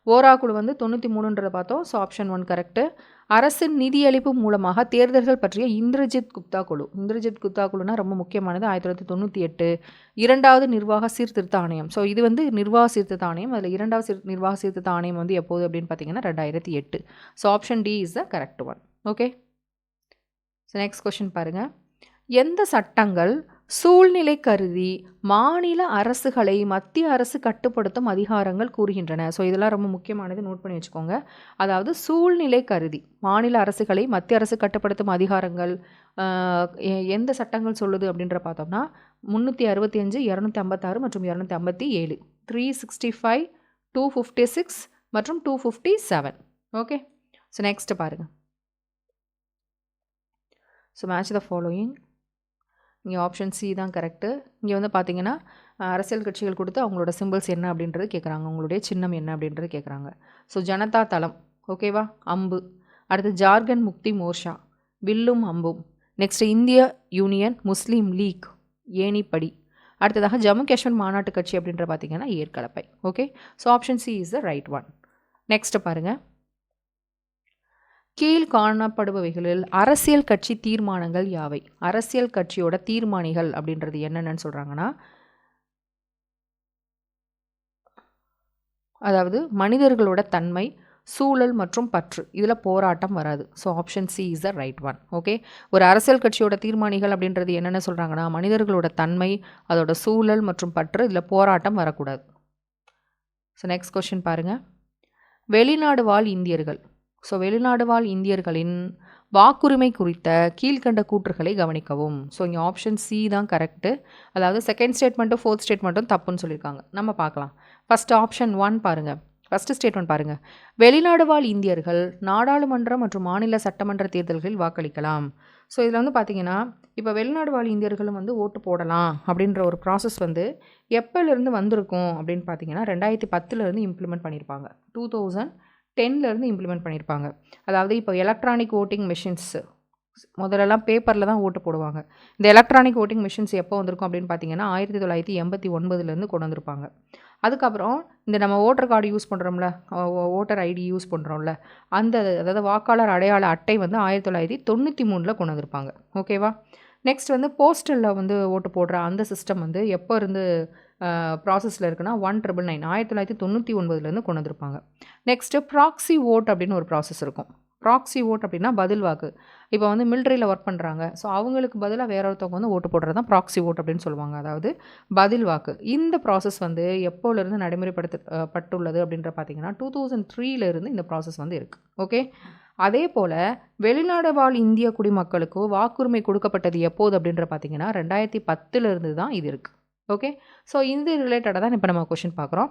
ஓரா குழு வந்து 93 பார்த்தோம். So option 1 correct. அரசின் நிதியளிப்பு மூலமாக தேர்தல்கள் பற்றிய இந்திரஜித் குப்தா குழுனா ரொம்ப முக்கியமானது, 1998. இரண்டாவது நிர்வாக சீர்திருத்த ஆணையம். ஸோ இது வந்து நிர்வாக சீர்திருத்த ஆணையம். அதில் இரண்டாவது நிர்வாக சீர்திருத்த ஆணையம் வந்து எப்போது அப்படின்னு பார்த்தீங்கன்னா 2008. So option D is the correct one. Okay. So next question பாருங்கள். எந்த சட்டங்கள் சூழ்நிலை கருதி மாநில அரசுகளை மத்திய அரசு கட்டுப்படுத்தும் அதிகாரங்கள் கூறுகின்றன? ஸோ இதெல்லாம் ரொம்ப முக்கியமானது, நோட் பண்ணி வச்சுக்கோங்க. அதாவது சூழ்நிலை கருதி மாநில அரசுகளை மத்திய அரசு கட்டுப்படுத்தும் அதிகாரங்கள் எந்த சட்டங்கள் சொல்லுது அப்படின்ற பார்த்தோம்னா 365, 256 மற்றும் 257, 365, 256 மற்றும் 257. ஓகே. ஸோ நெக்ஸ்ட் பாருங்கள். So match the following. இங்கே ஆப்ஷன் சி தான் கரெக்டு. இங்கே வந்து பார்த்தீங்கன்னா அரசியல் கட்சிகள் கொடுத்து அவங்களோட சிம்பிள்ஸ் என்ன அப்படின்றது கேட்குறாங்க, அவங்களுடைய சின்னம் என்ன அப்படின்றது கேட்குறாங்க. ஸோ ஜனதா தளம், ஓகேவா, அம்பு. அடுத்து ஜார்க்கண்ட் முக்தி மோர்ச்சா, வில்லும் அம்பும். நெக்ஸ்ட் இந்திய யூனியன் முஸ்லீம் லீக், ஏணிப்படி. அடுத்ததாக ஜம்மு காஷ்மீர் மாநாட்டு கட்சி அப்படின்ற பார்த்தீங்கன்னா ஏற்கலப்பை. Okay. So option C is the right one. Next பாருங்கள். கீழ் காணப்படுபவைகளில் அரசியல் கட்சி தீர்மானங்கள் யாவை? அரசியல் கட்சியோட தீர்மானிகள் அப்படின்றது என்னென்னு சொல்கிறாங்கன்னா, அதாவது மனிதர்களோட தன்மை, சூழல் மற்றும் பற்று, இதில் போராட்டம் வராது. So option C is the right one. Okay. ஒரு அரசியல் கட்சியோட தீர்மானிகள் அப்படின்றது என்னென்ன சொல்கிறாங்கன்னா, மனிதர்களோட தன்மை, அதோட சூழல் மற்றும் பற்று, இதில் போராட்டம் வரக்கூடாது. ஸோ நெக்ஸ்ட் கொஸ்டின் பாருங்கள். வெளிநாடு வாழ் இந்தியர்கள். ஸோ வெளிநாடு வாழ் இந்தியர்களின் வாக்குரிமை குறித்த கீழ்கண்ட கூற்றுகளை கவனிக்கவும். ஸோ இங்கே ஆப்ஷன் சி தான் கரெக்டு. அதாவது செகண்ட் ஸ்டேட்மெண்ட்டும் ஃபோர்த் ஸ்டேட்மெண்ட்டும் தப்புன்னு சொல்லியிருக்காங்க. நம்ம பார்க்கலாம். ஃபஸ்ட்டு ஆப்ஷன் 1 பாருங்கள். ஃபஸ்ட்டு ஸ்டேட்மெண்ட் பாருங்கள். வெளிநாடு வாழ் இந்தியர்கள் நாடாளுமன்ற மற்றும் மாநில சட்டமன்ற தேர்தல்களில் வாக்களிக்கலாம். ஸோ இதில் வந்து பார்த்தீங்கன்னா இப்போ வெளிநாடு வாழ் இந்தியர்களும் வந்து ஓட்டு போடலாம் அப்படின்ற ஒரு ப்ராசஸ் வந்து எப்போலேருந்து வந்திருக்கும் அப்படின்னு பார்த்தீங்கன்னா 2010 இம்ப்ளிமெண்ட் பண்ணியிருப்பாங்க. 2010 இம்ப்ளிமெண்ட் பண்ணியிருப்பாங்க. அதாவது இப்போ எலக்ட்ரானிக் ஓட்டிங் மிஷின்ஸ், முதல்லலாம் பேப்பரில் தான் ஓட்டு போடுவாங்க. இந்த எலக்ட்ரானிக் ஓட்டிங் மிஷின்ஸ் எப்போ வந்திருக்கும் அப்படின்னு பார்த்தீங்கன்னா 1989 கொண்டு வந்திருப்பாங்க. அதுக்கப்புறம் இந்த நம்ம ஓட்டர் கார்டு யூஸ் பண்ணுறோம்ல, ஓட்டர் ஐடி யூஸ் பண்ணுறோம்ல, அதாவது வாக்காளர் அடையாள அட்டை வந்து 1993 கொண்டு வந்திருப்பாங்க. ஓகேவா. நெக்ஸ்ட் வந்து போஸ்டலில் வந்து ஓட்டு போடுற அந்த சிஸ்டம் வந்து எப்போ இருந்து ப்ராசஸில் இருக்குன்னா 1999 1999 கொண்டு வந்திருப்பாங்க. நெக்ஸ்ட்டு ப்ராக்ஸி ஓட் அப்படின்னு ஒரு ப்ராசஸ் இருக்கும். ப்ராக்ஸி ஓட் அப்படின்னா பதில் வாக்கு. இப்போ வந்து மிலிட்ரியில் ஒர்க் பண்ணுறாங்க. ஸோ அவங்களுக்கு பதிலாக வேற ஒருத்தவங்க வந்து ஓட்டு போடுறது தான் ப்ராக்ஸி ஓட் அப்படின்னு சொல்லுவாங்க. அதாவது பதில் வாக்கு. இந்த ப்ராசஸ் வந்து எப்போலேருந்து நடைமுறைப்படுத்தப்பட்டுள்ளது அப்படின்ற பார்த்தீங்கன்னா 2003 இந்த ப்ராசஸ் வந்து இருக்குது. ஓகே. அதே போல் வெளிநாடு வாழ் இந்திய குடிமக்களுக்கு வாக்குரிமை கொடுக்கப்பட்டது எப்போது அப்படின்ற பார்த்தீங்கன்னா 2010 தான் இது இருக்குது. ஓகே. ஸோ இது ரிலேட்டடாக தான் இப்போ நம்ம கொஷின் பார்க்குறோம்.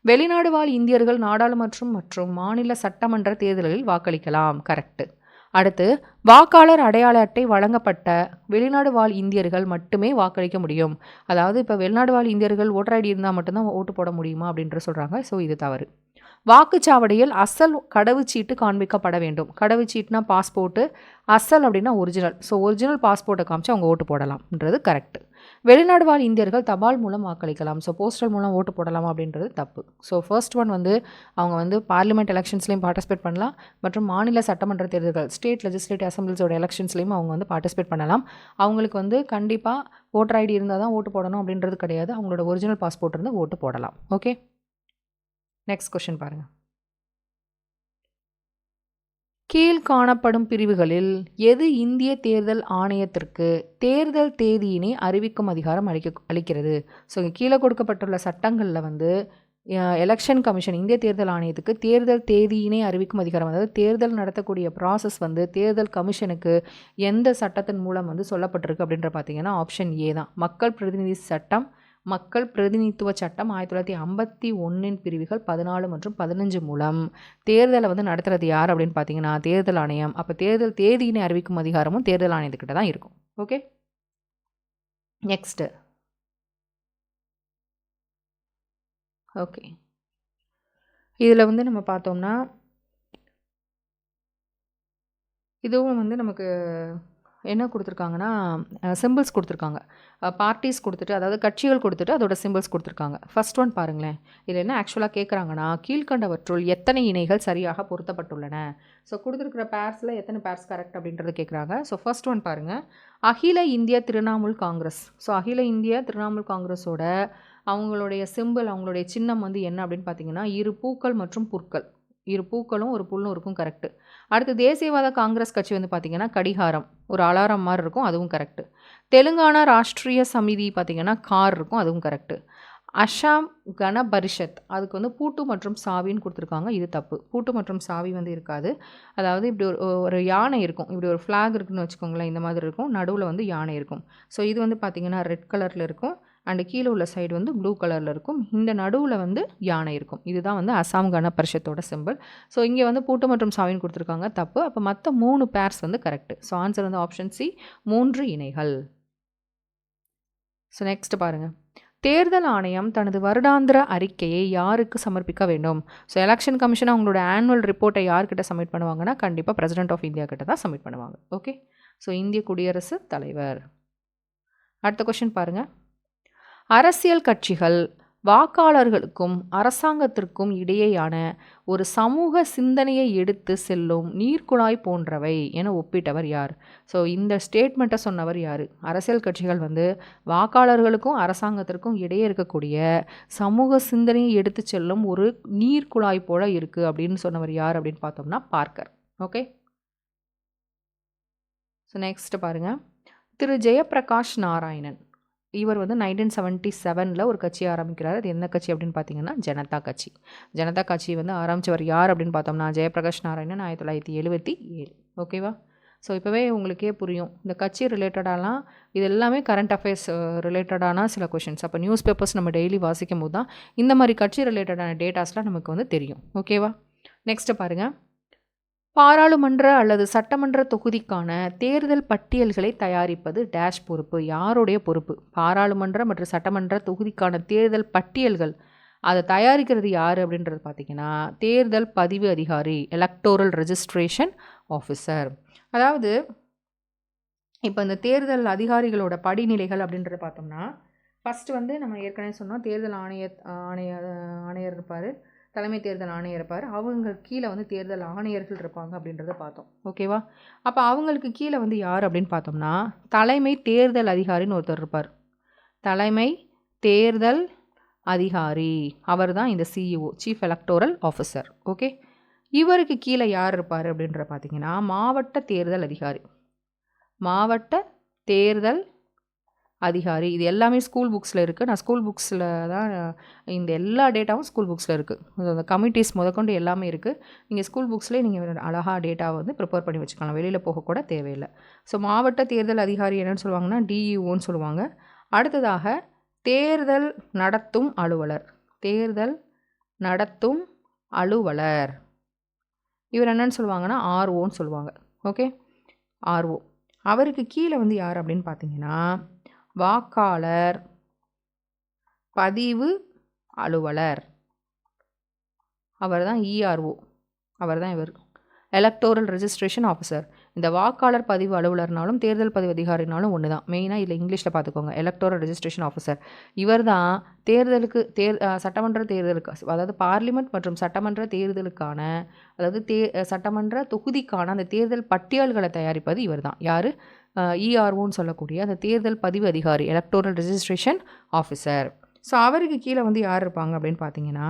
வெளிநாடு வாழ் இந்தியர்கள் நாடாளுமன்ற மற்றும் மாநில சட்டமன்ற தேர்தல்களில் வாக்களிக்கலாம். கரெக்டு. அடுத்து வாக்காளர் அடையாள அட்டை வழங்கப்பட்ட வெளிநாடு வாழ் இந்தியர்கள் மட்டுமே வாக்களிக்க முடியும். அதாவது இப்போ வெளிநாடு வாழ் இந்தியர்கள் ஓட்டர் ஐடி இருந்தால் மட்டும்தான் ஓட்டு போட முடியுமா அப்படின்ற சொல்கிறாங்க. ஸோ இது தவறு. வாக்குச்சாவடியில் அசல் கடவுச்சீட்டு காண்பிக்கப்பட வேண்டும். கடவுச்சீட்டுனா பாஸ்போர்ட்டு, அசல் அப்படின்னா ஒரிஜினல். ஸோ ஒரிஜினல் பாஸ்போர்ட்டை காமிச்சு அவங்க ஓட்டு போடலாம்ன்றது கரெக்டு. வெளிநாடு வாழ் இந்தியர்கள் தபால் மூலம் வாக்களிக்கலாம். ஸோ போஸ்டல் மூலம் ஓட்டு போடலாம் அப்படின்றது தப்பு. ஸோ ஃபர்ஸ்ட் ஒன் வந்து அவங்க வந்து பார்லிமெண்ட் எலெக்ஷன்ஸ்லையும் பார்ட்டிசிபேட் பண்ணலாம் மற்றும் மாநில சட்டமன்ற தேர்தல்கள் ஸ்டேட் லெஜிஸ்லேட்டிவ் அசம்பிளிஸோட எலெக்ஷன்ஸ்லையும் அவங்க வந்து பார்ட்டிசிபேட் பண்ணலாம். அவங்களுக்கு வந்து கண்டிப்பாக ஓட்டர் ஐடி இருந்தால் தான் ஓட்டு போடணும் அப்படின்றது கிடையாது. அவங்களோட ஒரிஜினல் பாஸ்போர்ட் இருந்து ஓட்டு போடலாம். ஓகே. நெக்ஸ்ட் கொஸ்டின் பாருங்கள். கீழ் காணப்படும் பிரிவுகளில் எது இந்திய தேர்தல் ஆணையத்திற்கு தேர்தல் தேதியினை அறிவிக்கும் அதிகாரம் அளிக்கிறது? ஸோ கீழே கொடுக்கப்பட்டுள்ள சட்டங்களில் வந்து எலெக்ஷன் கமிஷன் இந்திய தேர்தல் ஆணையத்துக்கு தேர்தல் தேதியினை அறிவிக்கும் அதிகாரம், அதாவது தேர்தல் நடத்தக்கூடிய ப்ராசஸ் வந்து தேர்தல் கமிஷனுக்கு எந்த சட்டத்தின் மூலம் வந்து சொல்லப்பட்டிருக்கு அப்படின்ற பார்த்தீங்கன்னா ஆப்ஷன் ஏ தான். மக்கள் பிரதிநிதி சட்டம், மக்கள் பிரதிநிதித்துவ சட்டம் 1951 பிரிவுகள் 14 மற்றும் 15 மூலம் தேர்தலை வந்து நடத்துறது யார் அப்படின்னு பார்த்தீங்கன்னா தேர்தல் ஆணையம். அப்போ தேர்தல் தேதியினை அறிவிக்கும் அதிகாரமும் தேர்தல் ஆணையத்துக்கிட்ட தான் இருக்கும். ஓகே. நெக்ஸ்ட்டு. ஓகே. இதில் வந்து நம்ம பார்த்தோம்னா இதுவும் வந்து நமக்கு என்ன கொடுத்துருக்காங்கன்னா சிம்பிள்ஸ் கொடுத்துருக்காங்க. பார்ட்டிஸ் கொடுத்துட்டு, அதாவது கட்சிகள் கொடுத்துட்டு அதோட சிம்பிள்ஸ் கொடுத்துருக்காங்க. ஃபர்ஸ்ட் ஒன் பாருங்களேன். இதில் என்ன ஆக்சுவலாக கேட்குறாங்கன்னா கீழ்கண்டவற்றுள் எத்தனை இணைகள் சரியாக பொருத்தப்பட்டுள்ளன. ஸோ கொடுத்துருக்கிற பேர்ஸில் எத்தனை பேர்ஸ் கரெக்ட் அப்படின்றது கேட்குறாங்க. ஸோ ஃபர்ஸ்ட் ஒன் பாருங்கள், அகில இந்திய திரிணாமுல் காங்கிரஸ். ஸோ அகில இந்திய திரிணாமுல் காங்கிரஸோட அவங்களுடைய சிம்பிள், அவங்களுடைய சின்னம் வந்து என்ன அப்படின்னு பார்த்தீங்கன்னா இரு பூக்கள் மற்றும் புற்கள். இரு பூக்களும் ஒரு புல்லும் இருக்கும். கரெக்டு. அடுத்து தேசியவாத காங்கிரஸ் கட்சி வந்து பார்த்திங்கன்னா கடிகாரம், ஒரு அலாரம் மாதிரி இருக்கும், அதுவும் கரெக்டு. தெலுங்கானா ராஷ்ட்ரிய சமிதி பார்த்திங்கன்னா கார் இருக்கும், அதுவும் கரெக்டு. அசாம் கன பரிஷத் அதுக்கு வந்து பூட்டு மற்றும் சாவின்னு கொடுத்துருக்காங்க, இது தப்பு. பூட்டு மற்றும் சாவி வந்து இருக்காது. அதாவது இப்படி ஒரு யானை இருக்கும், இப்படி ஒரு ஃப்ளாக் இருக்குன்னு வச்சுக்கோங்களேன், இந்த மாதிரி இருக்கும், நடுவில் வந்து யானை இருக்கும். ஸோ இது வந்து பார்த்திங்கன்னா ரெட் கலரில் இருக்கும், அண்டு கீழே உள்ள சைடு வந்து ப்ளூ கலரில் இருக்கும், இந்த நடுவில் வந்து யானை இருக்கும். இதுதான் வந்து அசாம் கன பரிஷத்தோட சிம்பிள். ஸோ இங்கே வந்து பூட்டு மற்றும் சாவின்னு கொடுத்துருக்காங்க, தப்பு. அப்போ மற்ற 3 பேர்ஸ் வந்து கரெக்டு. ஸோ ஆன்சர் வந்து ஆப்ஷன் சி, 3 இணைகள். ஸோ நெக்ஸ்ட் பாருங்கள். தேர்தல் ஆணையம் தனது வருடாந்திர அறிக்கையை யாருக்கு சமர்ப்பிக்க வேண்டும்? ஸோ எலெக்ஷன் கமிஷன் அவங்களோட ஆனுவல் ரிப்போர்ட்டை யார்கிட்ட சப்மிட் பண்ணுவாங்கன்னா கண்டிப்பாக பிரசிடென்ட் ஆஃப் இந்தியா கிட்ட தான் சப்மிட் பண்ணுவாங்க. ஓகே. ஸோ இந்திய குடியரசு தலைவர். அடுத்த கொஸ்டின் பாருங்கள். அரசியல் கட்சிகள் வாக்காளர்களுக்கும் அரசாங்கத்திற்கும் இடையேயான ஒரு சமூக சிந்தனையை எடுத்து செல்லும் நீர்க்குழாய் போன்றவை என ஒப்பிட்டவர் யார்? ஸோ இந்த ஸ்டேட்மெண்ட்டை சொன்னவர் யார்? அரசியல் கட்சிகள் வந்து வாக்காளர்களுக்கும் அரசாங்கத்திற்கும் இடையே இருக்கக்கூடிய சமூக சிந்தனையை எடுத்து செல்லும் ஒரு நீர்க்குழாய் போல இருக்குது அப்படின்னு சொன்னவர் யார் அப்படின்னு பார்த்தோம்னா பார்க்கர். ஓகே. ஸோ நெக்ஸ்ட் பாருங்கள். திரு ஜெயப்பிரகாஷ் நாராயணன் இவர் வந்து 1977 ஒரு கட்சி ஆரம்பிக்கிறார். அது என்ன கட்சி அப்படின்னு பார்த்தீங்கன்னா ஜனதா கட்சி. ஜனதா கட்சி வந்து ஆரம்பித்தவர் யார் அப்படின்னு பார்த்தோம்னா ஜெயப்பிரகாஷ் நாராயணன் 1977. ஓகேவா? ஸோ இப்போவே உங்களுக்கே புரியும், இந்த கட்சி ரிலேட்டடாலாம் இது எல்லாமே கரண்ட் அஃபேர்ஸ் ரிலேட்டடான சில கொஷின்ஸ். அப்போ நியூஸ் பேப்பர்ஸ் நம்ம டெய்லி வாசிக்கும் போது தான் இந்த மாதிரி கட்சி ரிலேட்டடான டேட்டாஸ்லாம் நமக்கு வந்து தெரியும். ஓகேவா? நெக்ஸ்ட்டு பாருங்கள். பாராளுமன்ற அல்லது சட்டமன்ற தொகுதிக்கான தேர்தல் பட்டியல்களை தயாரிப்பது டேஷ் பொறுப்பு? யாருடைய பொறுப்பு? பாராளுமன்ற மற்றும் சட்டமன்ற தொகுதிக்கான தேர்தல் பட்டியல்கள் அதை தயாரிக்கிறது யார் அப்படின்றது பார்த்தீங்கன்னா தேர்தல் பதிவு அதிகாரி, எலக்டோரல் ரெஜிஸ்ட்ரேஷன் ஆஃபீஸர். அதாவது இப்போ இந்த தேர்தல் அதிகாரிகளோட படிநிலைகள் அப்படின்றத பார்த்தோம்னா ஃபஸ்ட்டு வந்து நம்ம ஏற்கனவே சொன்னோம், தேர்தல் ஆணையர் இருப்பார், தலைமை தேர்தல் ஆணையர் இருப்பார், அவங்க கீழே வந்து தேர்தல் ஆணையர்கள் இருப்பாங்க அப்படின்றத பார்த்தோம். ஓகேவா? அப்போ அவங்களுக்கு கீழே வந்து யார் அப்படின்னு பார்த்தோம்னா தலைமை தேர்தல் அதிகாரின்னு ஒருத்தர் இருப்பார். தலைமை தேர்தல் அதிகாரி அவர் தான் இந்த CEO, chief electoral officer. Okay. இவருக்கு கீழே யார் இருப்பார் அப்படின்ற பார்த்தீங்கன்னா மாவட்ட தேர்தல் அதிகாரி. மாவட்ட தேர்தல் அதிகாரி. இது எல்லாமே ஸ்கூல் புக்ஸில் இருக்குது. நான் ஸ்கூல் புக்ஸில் தான் இந்த எல்லா டேட்டாவும் ஸ்கூல் புக்ஸில் இருக்குது. அந்த கமிட்டிஸ் முதற்கொண்டு எல்லாமே இருக்குது. நீங்கள் ஸ்கூல் புக்ஸ்லேயே நீங்கள் அழகாக டேட்டாவை வந்து ப்ரிப்பேர் பண்ணி வச்சுக்கலாம். வெளியில் போகக்கூட தேவையில்லை. ஸோ மாவட்ட தேர்தல் அதிகாரி என்னென்னு சொல்லுவாங்கன்னா டிஇஓன்னு சொல்லுவாங்க. அடுத்ததாக தேர்தல் நடத்தும் அலுவலர். தேர்தல் நடத்தும் அலுவலர். இவர் என்னன்னு சொல்லுவாங்கன்னா ஆர்ஓன்னு சொல்லுவாங்க. Okay, RO. அவருக்கு கீழே வந்து யார் அப்படின்னு பார்த்தீங்கன்னா வாக்காளர் பதிவு அலுவலர். அவர் தான் இஆர்ஓ. அவர் தான் இவர். Electoral registration officer. இந்த வாக்காளர் பதிவு அலுவலர்னாலும் தேர்தல் பதிவு அதிகாரினாலும் ஒன்று தான். மெயினாக இதில் இங்கிலீஷில் பார்த்துக்கோங்க. Electoral registration officer. இவர் தான் தேர்தலுக்கு சட்டமன்ற தேர்தலுக்கு, அதாவது பார்லிமெண்ட் மற்றும் சட்டமன்ற தேர்தலுக்கான, அதாவது சட்டமன்ற தொகுதிக்கான அந்த தேர்தல் பட்டியல்களை தயாரிப்பது இவர் தான். யார்? இஆர்ஓன்னு சொல்லக்கூடிய அந்த தேர்தல் பதிவு அதிகாரி, எலக்டோரல் ரெஜிஸ்ட்ரேஷன் ஆஃபீஸர். ஸோ அவருக்கு கீழே வந்து யார் இருப்பாங்க அப்படின்னு பார்த்தீங்கன்னா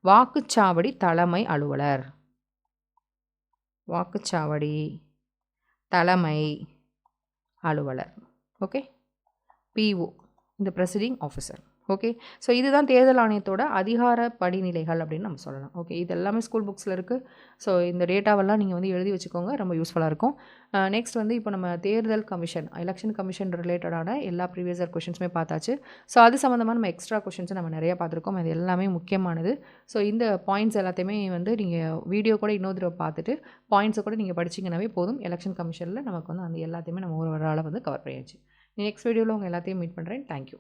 வாக்குச்சாவடி தலைமை அலுவலர். வாக்குச்சாவடி தலைமை அலுவலர். ஓகே, பிஓ, இந்த ப்ரெசிடிங் ஆஃபீஸர். ஓகே, ஸோ இதுதான் தேர்தல் ஆணையத்தோட அதிகார படிநிலைகள் அப்படின்னு நம்ம சொல்லலாம். ஓகே, இது எல்லாமே ஸ்கூல் புக்ஸில் இருக்குது. ஸோ இந்த டேட்டாவெல்லாம் நீங்கள் வந்து எழுதி வச்சுக்கோங்க, ரொம்ப யூஸ்ஃபுல்லாக இருக்கும். நெக்ஸ்ட் வந்து இப்போ நம்ம தேர்தல் கமிஷன், எலெக்ஷன் கமிஷன் ரிலேட்டடான எல்லா ப்ரீவியஸ் இயர் கொஷின்ஸுமே பார்த்தாச்சு. ஸோ அது சம்மந்தமாக நம்ம எக்ஸ்ட்ரா கொஷின்ஸை நம்ம நிறையா பார்த்துருக்கோம். அது எல்லாமே முக்கியமானது. ஸோ இந்த பாயிண்ட்ஸ் எல்லாத்தையுமே வந்து நீங்கள் வீடியோ கூட இன்னொரு தடவை பார்த்துட்டு பாயிண்ட்ஸை கூட நீங்கள் படிச்சிங்கனாவே போதும். எலெக்ஷன் கமிஷனில் நமக்கு வந்து அந்த எல்லாத்தையுமே நம்ம ஒரு ஆளாக வந்து கவர் பண்ணியாச்சு. நெக்ஸ்ட் வீடியோவில் உங்கள் எல்லாத்தையும் மீட் பண்ணுறேன். தேங்க்யூ.